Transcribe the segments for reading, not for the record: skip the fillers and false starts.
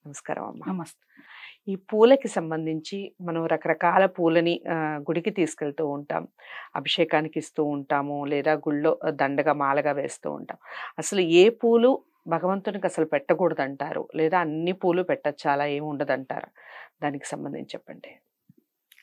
నమస్కారం అమ్మ. నమస్తే. ఈ పూలకి సంబంధించి మనం రకరకాల పూలని గుడికి తీసుకెళ్తూ ఉంటాం. అభిషేకానికి ఇస్తూ ఉంటాము. లేదా గుళ్ళో దండగా, మాలగా వేస్తూ ఉంటాం. అసలు ఏ పూలు భగవంతునికి అసలు పెట్టకూడదంటారు? లేదా అన్ని పూలు పెట్టొచ్చా? అలా ఏమి ఉండదంటారా? దానికి సంబంధించి చెప్పండి.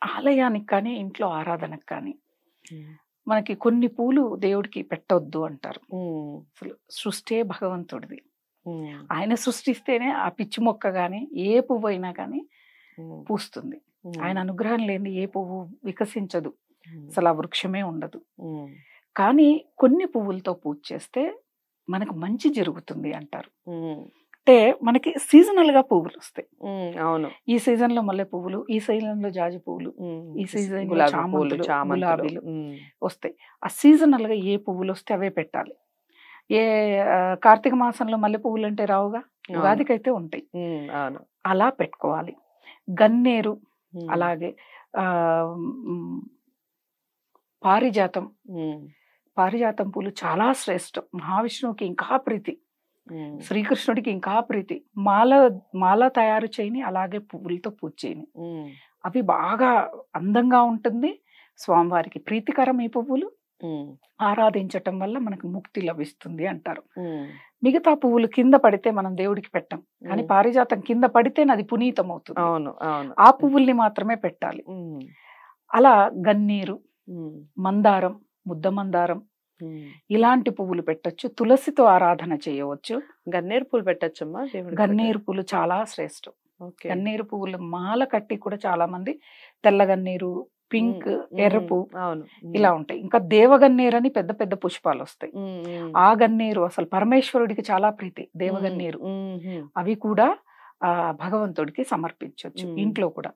ఆలయానికి కానీ, ఇంట్లో ఆరాధనకు కానీ హ్మ్. మనకి కొన్ని పూలు దేవుడికి పెట్టొద్దు అంటారు. హ్మ్. అసలు సృష్టే భగవంతుడిది. హ్మ్. ఆయన సృష్టిస్తేనే ఆ పిచ్చి మొక్క గాని, ఏ పువ్వైనా కానీ హ్మ్. పూస్తుంది. హ్మ్. ఆయన అనుగ్రహం లేనిది ఏ పువ్వు వికసించదు. హ్మ్. అసలు ఆ వృక్షమే ఉండదు. హ్మ్. కానీ కొన్ని పువ్వులతో పూజ చేస్తే మనకు మంచి జరుగుతుంది అంటారు. హ్మ్. అంటే మనకి సీజనల్‌గా పువ్వులొస్తాయి. హ్మ్. అవును. ఈ సీజన్‌లో మల్లె పువ్వులు, ఈ సీజన్‌లో జాజి పువ్వులు, హ్మ్. ఈ సీజన్‌లో గులాబీ పూలు, చామంతులు, చామంతులు. గులాబీలు హ్మ్. వస్తాయి. ఆ సీజనల్‌గా ఏ పువ్వులొస్తే అవే పెట్టాలి. ఏ కార్తీక మాసంలో మల్లె పువ్వులంటే రావుగా. అవును. ఉగాదికైతే ఉంటాయి. హ్మ్. అవును. అలా పెట్టుకోవాలి. గన్నేరు హ్మ్. అలాగే ఆహ్, హ్మ్, పారిజాతం. హ్మ్. పారిజాతం పూలు చాలా శ్రేష్టం. మహావిష్ణువుకి ఇంకా ప్రీతి. హ్మ్. శ్రీకృష్ణుడికి ఇంకా ప్రీతి. మాల మాల తయారు చేయని, అలాగే పువ్వులతో పూజ చేయని. హ్మ్. అవి బాగా అందంగా ఉంటుంది. స్వామివారికి ప్రీతికరం ఈ పువ్వులు. హ్మ్. ఆరాధించటం వల్ల మనకు ముక్తి లభిస్తుంది అంటారు. హ్మ్. మిగతా పువ్వులు కింద పడితే మనం దేవుడికి పెట్టం. కానీ హ్మ్. పారిజాతం కింద పడితేనే అది పునీతం అవుతుంది. అవును. అవును. ఆ పువ్వుల్ని మాత్రమే పెట్టాలి. హ్మ్. అలా గన్నేరు, హ్మ్. మందారం, ముద్ద మందారం హ్మ్. ఇలాంటి పువ్వులు పెట్టొచ్చు. తులసితో ఆరాధన చేయవచ్చు. గన్నేరు పూలు పెట్టొచ్చమ్మా దేవుడికి గన్నేరు పూలు చాలా శ్రేష్టం. ఓకే. గన్నేరు పువ్వులు మాల కట్టి కూడా చాలా మంది తెల్ల గన్నేరు, పింక్, ఎరుపు అవును. ఇలా ఉంటాయి. ఇంకా దేవగన్నేరు అని పెద్ద పెద్ద పుష్పాలొస్తాయి. హ్మ్. హ్మ్. ఆ గన్నేరు అసలు పరమేశ్వరుడికి చాలా ప్రీతి దేవగన్నేరు. హుహు. అవి కూడా భగవంతుడికి సమర్పించొచ్చు హ్మ్. ఇంట్లో కూడా.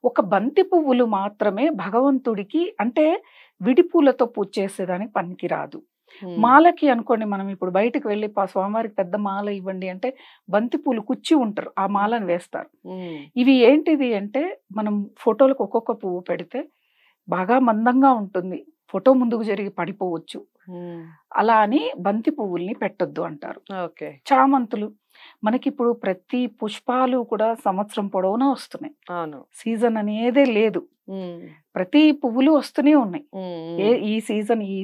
ఒక బంతి పువ్వులు మాత్రమే భగవంతుడికి అంటే విడి పూలతో పూజ చేసేదానికి పనికిరాదు. హ్మ్. మాలకి అనుకోండి మనం ఇప్పుడు బయటకి వెళ్ళి స్వామివారికి పెద్ద మాల ఇవ్వండి అంటే బంతి పూలు కుచ్చి ఉంటారు. ఆ మాలను వేస్తారు. హ్మ్. ఇవి ఏంటిది అంటే మనం ఫోటోలకు ఒక్కొక్క పువ్వు పెడితే బాగా మందంగా ఉంటుంది. ఫోటో ముందుకు జరిగి పడిపోవచ్చు. హ్మ్. అలా అని బంతి పువ్వుల్ని పెట్టొద్దు అంటారు. ఓకే. చామంతులు మనకిప్పుడు ప్రతి పుష్పాలు కూడా సంవత్సరం పొడవునా వస్తున్నాయి. అవును. సీజన్ అనేదే లేదు. హ్మ్. ప్రతి పువ్వులు వస్తూనే ఉన్నాయి. హ్మ్. ఈ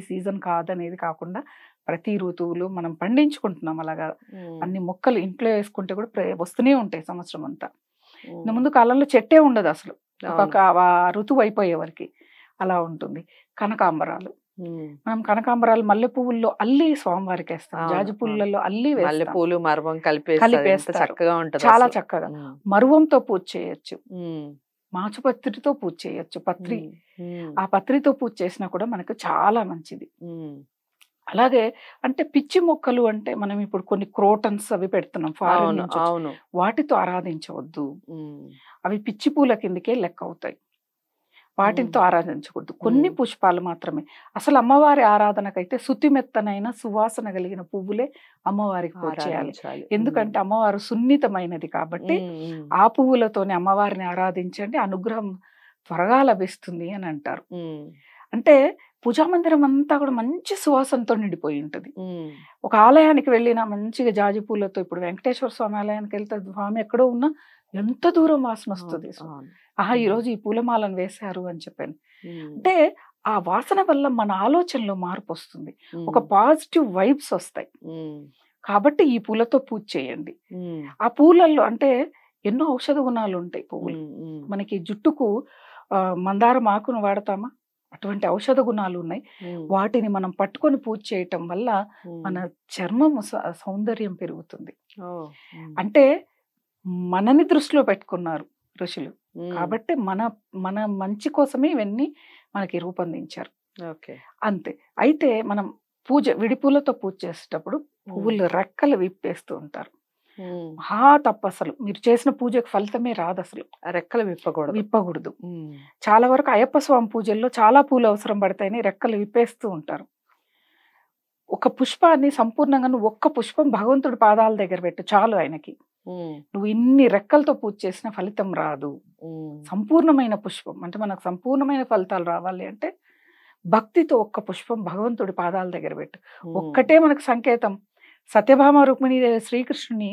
సీజన్ కాదనేది కాకుండా ప్రతి ఋతువులు మనం పండించుకుంటున్నాం అలాగా. హ్మ్. అన్ని మొక్కలు ఇంట్లో వేసుకుంటే కూడా వస్తూనే ఉంటాయి సంవత్సరం అంతా. హ్మ్. ముందు కాలంలో చెట్టే ఉండదు అసలు. అవును. ఆ ఋతువు అయిపోయే వరకి అలా ఉంటుంది. కనకాంబరాలు. హ్మ్. మనం కనకాంబరాలు మల్లె పువ్వుల్లో అల్లి స్వామివారికి వేస్తాం. అవును. జాజి అవును. పువ్వులలో అల్లి వేస్తాం. మల్లెపూలు, మరవం కలిపేస్తారు. ఎంత కలిపేస్తారు. చక్కగా ఉంటదో చాలా అసలు. చక్కగా. హ్మ్. మరువంతో పూజ చేయొచ్చు. హ్మ్. మాచుపత్రితో పూజ చేయొచ్చు. పత్రి. హ్మ్. హ్మ్. ఆ పత్రితో పూజ చేసినా కూడా మనకు చాలా మంచిది. హ్మ్. అలాగే అంటే పిచ్చి మొక్కలు అంటే మనం ఇప్పుడు కొన్ని క్రోటన్స్ అవి పెడుతున్నాం ఫారెన్ అవును. నుంచి వచ్చి. అవును. వాటితో ఆరాధించవద్దు. హ్మ్. అవి పిచ్చి పూల కిందకే లెక్క అవుతాయి. వాటితో హ్మ్. ఆరాధించకూడదు. కొన్ని హ్మ్. పుష్పాలు మాత్రమే. అసలు అమ్మవారి ఆరాధనకైతే శుతిమెత్తనైన సువాసన కలిగిన పువ్వులే అమ్మవారికి పూజ చేయాలి. ఆరాధించాలి. ఎందుకంటే అమ్మవారు సున్నితమైనది కాబట్టి హ్మ్. హ్మ్. ఆ పువ్వులతోనే అమ్మవారిని ఆరాధించండి. అనుగ్రహం త్వరగా లభిస్తుంది అని అంటారు. హ్మ్. అంటే పూజా మందిరం అంతా కూడా మంచి సువాసనతో నిండిపోయి ఉంటది. హ్మ్. ఒక ఆలయానికి వెళ్ళినా మంచిగా జాజి పూలతో ఇప్పుడు వెంకటేశ్వర స్వామి ఆలయానికి వెళ్తే స్వామి ఎక్కడో ఉన్నా ఎంత దూరం వాసన వస్తది. అవును. అవును. ఆహా! ఈరోజు ఈ పూలమాలను వేశారు అని చెప్పాను. హ్మ్. అంటే ఆ వాసన వల్ల మన ఆలోచనలో మార్పొస్తుంది. ఒక హ్మ్. పాజిటివ్ వైబ్స్ ఒస్తాయి. హ్మ్. కాబట్టి ఈ పూలతో పూజ చేయండి. హ్మ్. ఆ పూలల్లో అంటే ఎన్నో ఔషధ గుణాలుంటాయి పువ్వులు. హ్మ్. హ్మ్. మనకి జుట్టుకు మందారం ఆకును వాడతామా? అటువంటి ఔషధ గుణాలున్నాయి. హ్మ్. వాటిని మనం పట్టుకొని పూజ చేయటం వల్ల మన హ్మ్. చర్మము సౌందర్యం పెరుగుతుంది. ఓహ్! హ్మ్. అంటే మనని దృష్టిలో పెట్టుకున్నారు ఋషులు. హ్మ్. కాబట్టి మన మన మంచి కోసమే ఇవన్నీ మనకి రూపొందించారు. ఓకే. అంతే. అయితే మనం విడి పూలతో పూజ చేసేటప్పుడు పువ్వులు రెక్కలు విప్పేస్తూ ఉంటారు. హ్మ్. తప్పసలు. మీరు చేసిన పూజకు ఫలితమే రాదసలు. రెక్కలు విప్పకూడదు. విప్పకూడదు. హ్మ్. చాలా వరకు అయ్యప్ప స్వామి పూజల్లో చాలా పూలు అవసరం పడతాయని రెక్కలు విప్పేస్తూ ఉంటారు. ఒక పుష్పాన్ని సంపూర్ణంగా నువ్వు ఒక్క పుష్పం భగవంతుడి పాదాల దగ్గర పెట్టు చాలు ఆయనకి. హ్మ్. నువ్వు ఇన్ని రెక్కలతో పూజ చేసిన ఫలితం రాదు. హ్మ్. సంపూర్ణమైన పుష్పం అంటే మనకు సంపూర్ణమైన ఫలితాలు రావాలి అంటే భక్తితో ఒక్క పుష్పం భగవంతుడి పాదాల దగ్గర పెట్టు. హ్మ్. ఒక్కటే మనకు సంకేతం. సత్యభామ రుక్మిణీదేవి శ్రీకృష్ణుని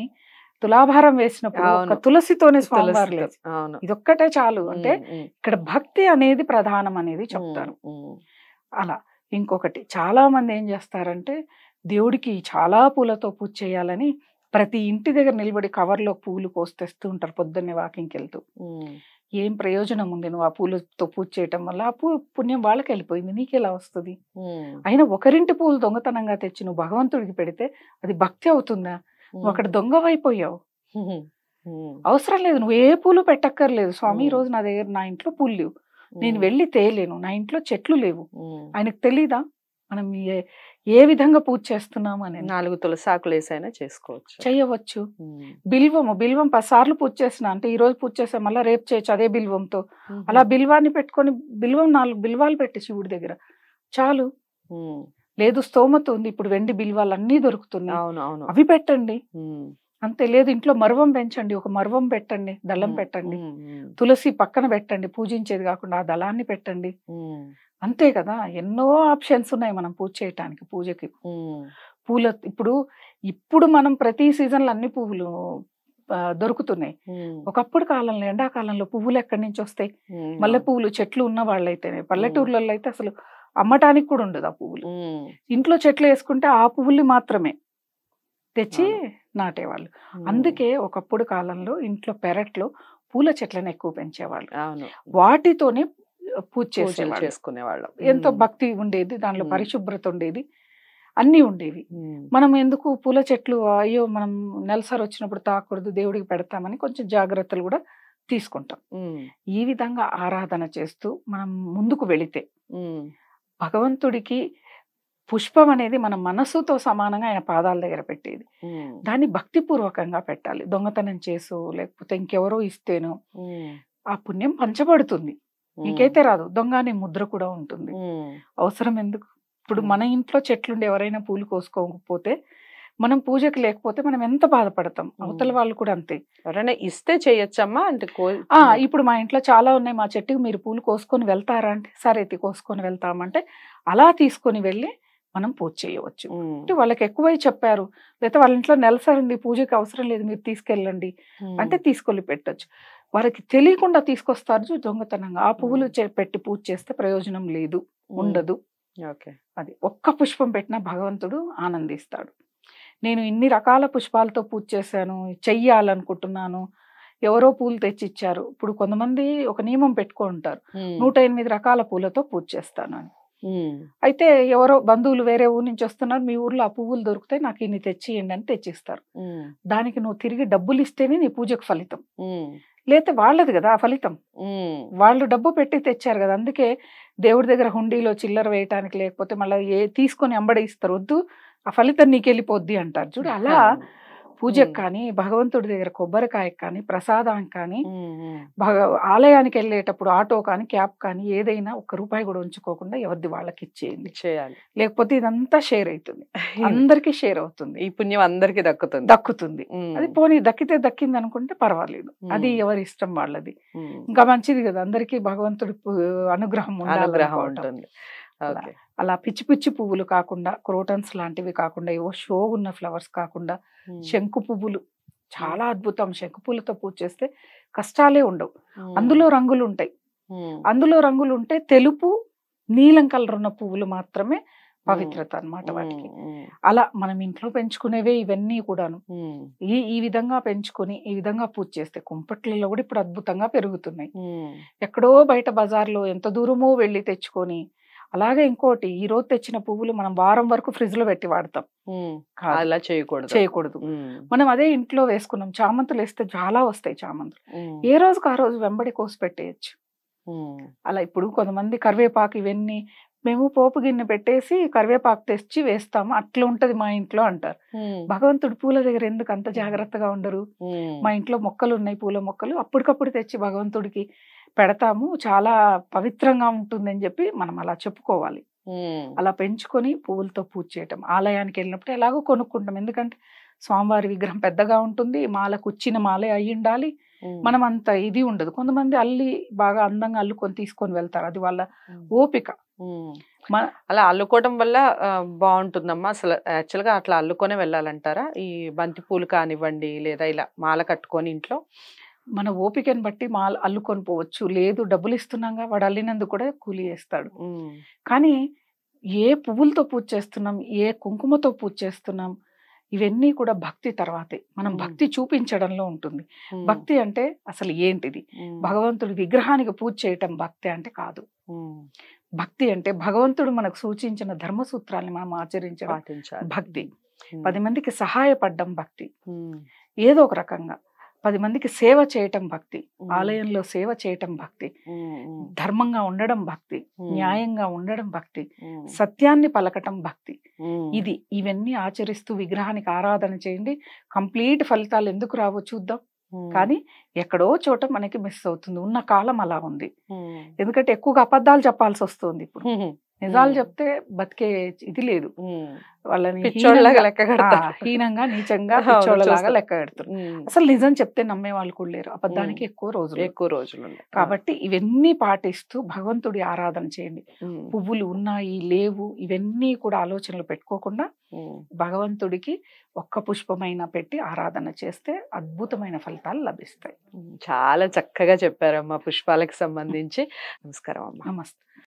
తులాభారం వేసినప్పుడు ఒక అవును. తులసితోనే స్వామివారు తులసితో. లేదు. అవును. ఇదొక్కటే చాలు అంటే ఉమ్. ఇక్కడ భక్తి అనేది ప్రధానం అనేది చెప్తారు. ఉమ్. అలా ఇంకొకటి చాలా మంది ఏం చేస్తారంటే దేవుడికి చాలా పూలతో పూజ చేయాలని ప్రతి ఇంటి దగ్గర నిలబడి కవర్లో పూలు కోస్తేస్తూ ఉంటారు పొద్దున్నే వాకింగ్కి వెళ్తూ. ఉమ్. ఏం ప్రయోజనం ఉంది నువ్వు ఆ పూలతో పూజ చేయటం వల్ల? ఆ పుణ్యం వాళ్ళకి వెళ్ళిపోయింది, నీకెలా వస్తుంది? ఉమ్. అయినా ఒకరింటి పూలు దొంగతనంగా తెచ్చి నువ్వు భగవంతుడికి పెడితే అది భక్తి అవుతుందా? నువ్వు అక్కడ దొంగవైపోయావు. ఉమ్. ఉమ్. అవసరం లేదు, నువ్వు ఏ పూలు పెట్టక్కర్లేదు. స్వామి ఈ ఉమ్. రోజు నా దగ్గర నా ఇంట్లో పూలు లేవు, నేను వెళ్ళి తేలేను, నా ఇంట్లో చెట్లు లేవు. ఉమ్. ఆయనకు తెలీదా మనం ఏ విధంగా పూజ చేస్తున్నాము అని? 4 తులసాకులు వేసైనా చేసుకోవచ్చు. చెయ్యవచ్చు. ఉమ్. బిల్వం 10 సార్లు పూజ చేసిన అంటే ఈ రోజు పూజ చేసా మళ్ళీ రేపు చేయొచ్చు అదే బిల్వంతో. ఉమ్. అలా బిల్వాన్ని పెట్టుకొని 4 బిల్వాలు పెట్టి శివుడి దగ్గర చాలు. ఉమ్. లేదు స్తోమత ఉంది, ఇప్పుడు వెండి బిల్వాలు అన్నీ దొరుకుతున్నాయి, అవును అవును. అవి పెట్టండి. ఉమ్. అంతే. లేదు ఇంట్లో మర్వం పెంచండి, ఒక మర్వం పెట్టండి, దళం పెట్టండి, ఉమ్. ఉమ్. తులసి పక్కన పెట్టండి, పూజించేది కాకుండా ఆ దళాన్ని పెట్టండి. ఉమ్. అంతే కదా, ఎన్నో ఆప్షన్స్ ఉన్నాయి మనం పూజ చేయటానికి. పూజకి ఉమ్. ఇప్పుడు మనం ప్రతి సీజన్లో అన్ని పువ్వులు దొరుకుతున్నాయి. ఉమ్. ఒకప్పుడు కాలంలో ఎండాకాలంలో పువ్వులు ఎక్కడి నుంచి వస్తాయి? ఉమ్. మల్లె పువ్వులు చెట్లు ఉన్న వాళ్ళైతేనే. పల్లెటూర్లలో అయితే అసలు అమ్మటానికి కూడా ఉండదు ఆ పువ్వులు. ఉమ్. ఇంట్లో చెట్లు వేసుకుంటే ఆ పువ్వుల్ని మాత్రమే తెచ్చి అవును. నాటేవాళ్ళు. ఉమ్. అందుకే ఒకప్పుడు కాలంలో ఇంట్లో పెరట్లో పూల చెట్లను ఎక్కువ పెంచేవాళ్ళు. అవును. వాటితోనే పూజ పూజలు చేసేవాళ్ళు. చేసుకునేవాళ్ళం. ఎంతో ఉమ్. భక్తి ఉండేది, దాంట్లో ఉమ్. పరిశుభ్రత ఉండేది, అన్నీ ఉండేవి. ఉమ్. మనం ఎందుకు పూల చెట్లు అయ్యో మనం నెలసరి వచ్చినప్పుడు తాకూడదు, దేవుడికి పెడతామని కొంచెం జాగ్రత్తలు కూడా తీసుకుంటాం. ఉమ్. ఈ విధంగా ఆరాధన చేస్తూ మనం ముందుకు వెళితే ఉమ్. భగవంతుడికి పుష్పం అనేది మన మనసుతో సమానంగా ఆయన పాదాల దగ్గర పెట్టేది. ఉమ్. దాన్ని భక్తిపూర్వకంగా పెట్టాలి. దొంగతనం చేసో లేకపోతే ఇంకెవరో ఇస్తేనో ఉమ్. ఆ పుణ్యం పంచబడుతుంది. నీకైతే రాదు. దొంగ అనే ముద్ర కూడా ఉంటుంది. ఉమ్. అవసరం ఎందుకు? ఇప్పుడు ఉమ్. మన ఇంట్లో చెట్లుండి ఎవరైనా పూలు కోసుకోకపోతే, మనం పూజకి లేకపోతే మనం ఎంత బాధపడతాం. అవతల వాళ్ళు కూడా అంతే. ఎవరైనా ఇస్తే చేయొచ్చమ్మా అంటే ఇప్పుడు మా ఇంట్లో చాలా ఉన్నాయి, మా చెట్టుకి మీరు పూలు కోసుకొని వెళ్తారా అంటే, సరే కోసుకొని వెళ్తామంటే అలా తీసుకొని వెళ్ళి మనం పూజ చేయవచ్చు. అంటే వాళ్ళకి ఎక్కువై చెప్పారు, లేకపోతే వాళ్ళ ఇంట్లో నెలసరి ఉంది, పూజకి అవసరం లేదు, మీరు తీసుకెళ్ళండి అంటే తీసుకెళ్ళి పెట్టచ్చు. వారికి తెలియకుండా తీసుకొస్తారు దొంగతనంగా. ఆ పువ్వులు పెట్టి పూజ చేస్తే ప్రయోజనం లేదు, ఉండదు. అది ఒక్క పుష్పం పెట్టినా భగవంతుడు ఆనందిస్తాడు. నేను ఇన్ని రకాల పుష్పాలతో పూజ చేశాను, చెయ్యాలనుకుంటున్నాను, ఎవరో పూలు తెచ్చిచ్చారు. ఇప్పుడు కొంతమంది ఒక నియమం పెట్టుకుంటారు, 108 రకాల పూలతో పూజ చేస్తాను అని. అయితే ఎవరో బంధువులు వేరే ఊరు నుంచి వస్తున్నారు, మీ ఊర్లో ఆ పువ్వులు దొరుకుతాయి, నాకు ఇన్ని తెచ్చియండి అని తెచ్చిస్తారు. దానికి నువ్వు తిరిగి డబ్బులు ఇస్తేనే నీ పూజకు ఫలితం, లేతే వాళ్ళది కదా ఆ ఫలితం. వాళ్ళు డబ్బు పెట్టి తెచ్చారు కదా, అందుకే దేవుడి దగ్గర హుండీలో చిల్లర వేయటానికి లేకపోతే మళ్ళీ తీసుకొని అంబడి ఇస్తారు, వద్దు ఆ ఫలితం నీకు వెళ్ళిపోద్ది అంటారు చూడు. అలా పూజకు కానీ, భగవంతుడి దగ్గర కొబ్బరికాయ కానీ, ప్రసాదానికి కానీ, ఆలయానికి వెళ్ళేటప్పుడు ఆటో కానీ, క్యాబ్ కానీ ఏదైనా ₹1 కూడా ఉంచుకోకుండా ఎవరిది వాళ్ళకి ఇచ్చేయాలి. లేకపోతే ఇదంతా షేర్ అవుతుంది, అందరికీ షేర్ అవుతుంది, ఈ పుణ్యం అందరికీ దక్కుతుంది. అది పోనీ దక్కింది అనుకుంటే పర్వాలేదు, అది ఎవరి ఇష్టం వాళ్ళది. ఇంకా మంచిది కదా, అందరికీ భగవంతుడి అనుగ్రహం ఉంటుంది. అలా పిచ్చి పిచ్చి పువ్వులు కాకుండా, క్రోటన్స్ లాంటివి కాకుండా, ఏవో షో ఉన్న ఫ్లవర్స్ కాకుండా, శంకు పువ్వులు చాలా అద్భుతం. శంకు పువ్వులతో పూజ చేస్తే కష్టాలే ఉండవు. అందులో రంగులు ఉంటే తెలుపు, నీలం కలర్ ఉన్న పువ్వులు మాత్రమే పవిత్రత అన్నమాట వాటికి. అలా మనం ఇంట్లో పెంచుకునేవే ఇవన్నీ కూడాను. ఈ విధంగా పెంచుకొని ఈ విధంగా పూజ చేస్తే కుంపట్లలో కూడా ఇప్పుడు అద్భుతంగా పెరుగుతున్నాయి. ఎక్కడో బయట బజార్లో ఎంత దూరమో వెళ్ళి తెచ్చుకొని, అలాగే ఇంకోటి, ఈ రోజు తెచ్చిన పువ్వులు మనం వారం వరకు ఫ్రిడ్జ్ లో పెట్టి వాడతాం. అలా చేయకూడదు. మనం అదే ఇంట్లో వేసుకున్నాం, చామంతులు వేస్తే చాలా వస్తాయి చామంతులు, ఏ రోజుకు ఆ రోజు వెంబడి కోసి పెట్టేయచ్చు. అలా ఇప్పుడు కొంతమంది కరివేపాకు ఇవన్నీ మేము పోపు గిన్నె పెట్టేసి కరివేపాకు తెచ్చి వేస్తాము, అట్లా ఉంటది మా ఇంట్లో అంటారు. భగవంతుడు పూల దగ్గర ఎందుకు అంత జాగ్రత్తగా ఉండరు? మా ఇంట్లో మొక్కలు ఉన్నాయి, పూల మొక్కలు, అప్పటికప్పుడు తెచ్చి భగవంతుడికి పెడతాము, చాలా పవిత్రంగా ఉంటుంది అని చెప్పి మనం అలా చెప్పుకోవాలి. అలా పెంచుకొని పువ్వులతో పూజ చేయటం. ఆలయానికి వెళ్ళినప్పుడు ఎలాగో కొనుక్కుంటాం, ఎందుకంటే స్వామివారి విగ్రహం పెద్దగా ఉంటుంది, మాల కుచ్చిన మాలే అయి ఉండాలి, మనం అంత ఇది ఉండదు. కొంతమంది అల్లి బాగా అందంగా అల్లుకొని తీసుకొని వెళ్తారు, అది వాళ్ళ ఓపిక. అలా అల్లుకోవడం వల్ల బాగుంటుందమ్మా. అసలు యాక్చువల్గా అట్లా అల్లుకొనే వెళ్ళాలంటారా ఈ బంతి పూలు కానివ్వండి, లేదా ఇలా మాల కట్టుకొని ఇంట్లో? మన ఓపికను బట్టి మాల అల్లుకొని పోవచ్చు. లేదు డబ్బులు ఇస్తున్నాంగా, వాడు అల్లినందుకు కూడా కూలి చేస్తాడు. కానీ ఏ పువ్వులతో పూజ చేస్తున్నాం, ఏ కుంకుమతో పూజ చేస్తున్నాం, ఇవన్నీ కూడా భక్తి తర్వాతే. మనం భక్తి చూపించడంలో ఉంటుంది. భక్తి అంటే అసలు ఏంటిది? భగవంతుడి విగ్రహానికి పూజ చేయటం భక్తి అంటే కాదు. భక్తి అంటే భగవంతుడు మనకు సూచించిన ధర్మ సూత్రాన్ని మనం ఆచరించడం భక్తి. 10 మందికి సహాయపడడం భక్తి. ఏదో ఒక రకంగా 10 మందికి సేవ చేయటం భక్తి. ఆలయంలో సేవ చేయటం భక్తి. ధర్మంగా ఉండడం భక్తి. న్యాయంగా ఉండడం భక్తి. సత్యాన్ని పలకటం భక్తి. ఇవన్నీ ఆచరిస్తూ విగ్రహానికి ఆరాధన చేయండి. కంప్లీట్ ఫలితాలు ఎందుకు రావో చూద్దాం. కానీ ఎక్కడో చోట మనకి మిస్ అవుతుంది. ఉన్న కాలం అలా ఉంది. ఎందుకంటే ఎక్కువగా అబద్ధాలు చెప్పాల్సి వస్తుంది ఇప్పుడు. నిజాలు చెప్తే బతికే ఇది లేదు. వాళ్ళని హీనంగా నీచంగా పిచ్చోళ్ళలాగా లెక్క పెడతారు. అసలు నిజం చెప్తే నమ్మే వాళ్ళు కూడా లేరు. అబద్ధానికి ఎక్కువ రోజులు. కాబట్టి ఇవన్నీ పాటిస్తూ భగవంతుడి ఆరాధన చేయండి. పువ్వులు ఉన్నాయి లేవు ఇవన్నీ కూడా ఆలోచనలు పెట్టుకోకుండా భగవంతుడికి ఒక్క పుష్పమైన పెట్టి ఆరాధన చేస్తే అద్భుతమైన ఫలితాలు లభిస్తాయి. చాలా చక్కగా చెప్పారమ్మా పుష్పాలకు సంబంధించి. నమస్కారం అమ్మా. నమస్తే.